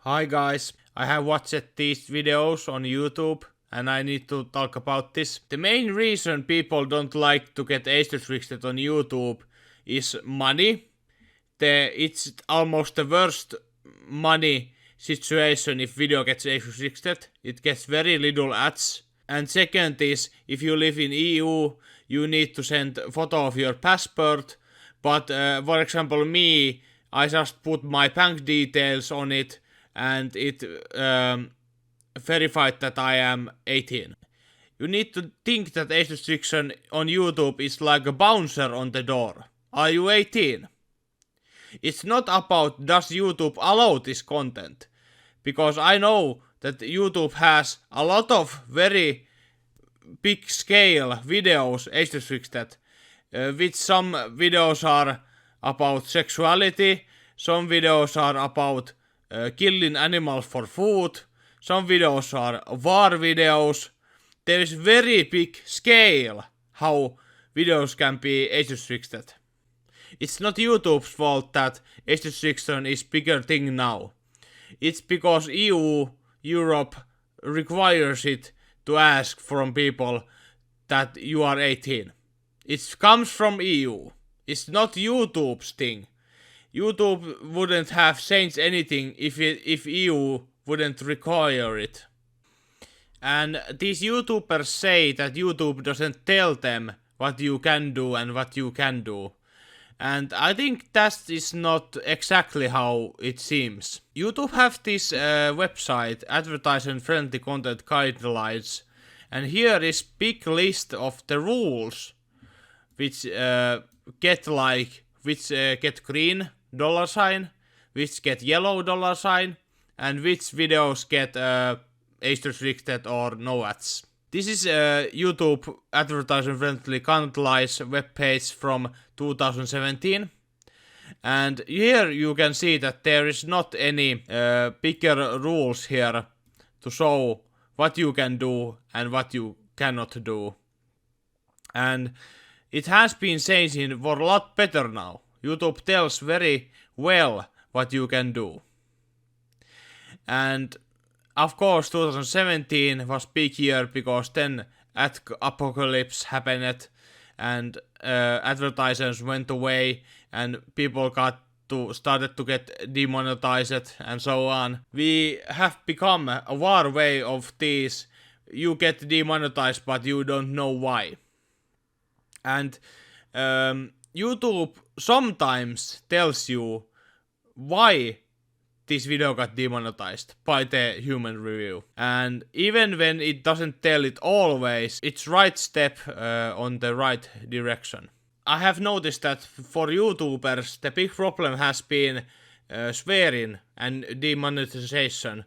Hi guys, I have watched these videos on YouTube and I need to talk about this. The main reason people don't like to get age restricted on YouTube is money. It's almost the worst money situation if video gets age restricted. It gets very little ads. And second is, if you live in EU, you need to send a photo of your passport. But for example, me, I just put my bank details on it and it verified that I am 18. You need to think that age restriction on YouTube is like a bouncer on the door. Are you 18? It's not about does YouTube allow this content. Because I know that YouTube has a lot of very big scale videos age restricted, which some videos are about sexuality, some videos are about killing animals for food, some videos are war videos. There is very big scale how videos can be age restricted. It's not YouTube's fault that age restriction is bigger thing now. It's because EU, Europe requires it to ask from people that you are 18. It comes from EU. It's not YouTube's thing. YouTube wouldn't have changed anything if EU wouldn't require it. And these YouTubers say that YouTube doesn't tell them what you can do and what you can do. And I think that is not exactly how it seems. YouTube have this website, advertising-friendly content guidelines, and here is big list of the rules which get green dollar sign, which get yellow dollar sign, and which videos get age restricted or no ads. This is a YouTube advertising-friendly guidelines webpage from 2017. And here you can see that there is not any bigger rules here to show what you can do and what you cannot do. And it has been changing for a lot better now. YouTube tells very well what you can do. And of course 2017 was big year because then apocalypse happened and advertisers went away and people started to get demonetized and so on. We have become a war way of these. You get demonetized but you don't know why. And YouTube sometimes tells you why this video got demonetized by the human review. And even when it doesn't tell it always, it's right step on the right direction. I have noticed that for YouTubers, the big problem has been swearing and demonetization.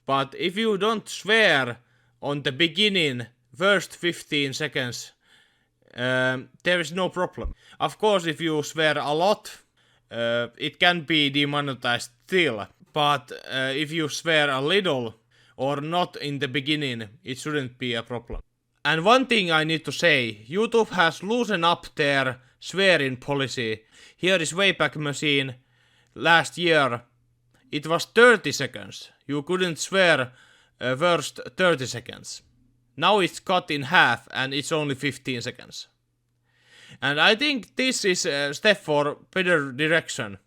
But if you don't swear on the beginning, first 15 seconds, there is no problem. Of course, if you swear a lot, it can be demonetized still. But if you swear a little or not in the beginning, it shouldn't be a problem. And one thing I need to say, YouTube has loosened up their swearing policy. Here is Wayback Machine. Last year, it was 30 seconds. You couldn't swear first 30 seconds. Now it's cut in half and it's only 15 seconds. And I think this is a step for better direction.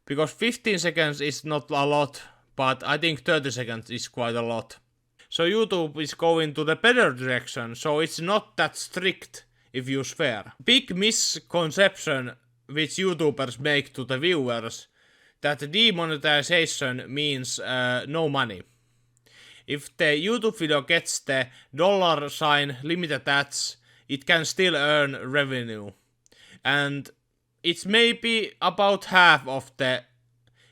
Because 15 seconds is not a lot, but I think 30 seconds is quite a lot. So YouTube is going to the better direction, so it's not that strict if you swear. Big misconception which YouTubers make to the viewers, that demonetization means no money. If the YouTube video gets the dollar sign limited ads, it can still earn revenue. And it's maybe about half of the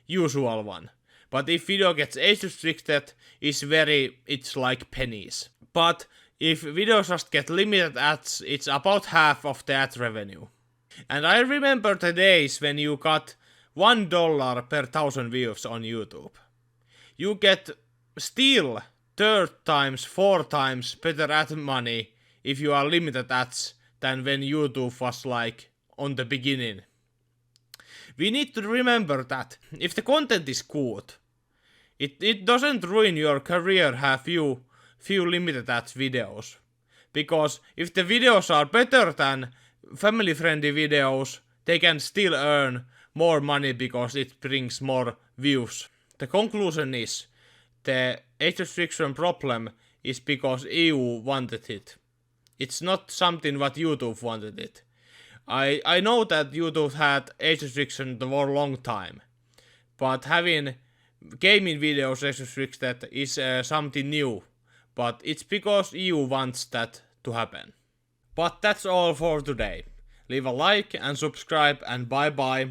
usual one. But if video gets age restricted, it's like pennies. But if videos just get limited ads, it's about half of the ad revenue. And I remember the days when you got $1 per 1,000 views on YouTube. You get still 3 times, 4 times better ad money if you are limited ads than when YouTube was like on the beginning. We need to remember that if the content is good, It doesn't ruin your career have few limited ads videos. Because if the videos are better than family friendly videos, they can still earn more money because it brings more views. The conclusion is the age restriction problem is because EU wanted it. It's not something what YouTube wanted it. I know that YouTube had age restriction for a long time, but having gaming videos age restricted is something new. But it's because EU wants that to happen. But that's all for today. Leave a like and subscribe and bye bye.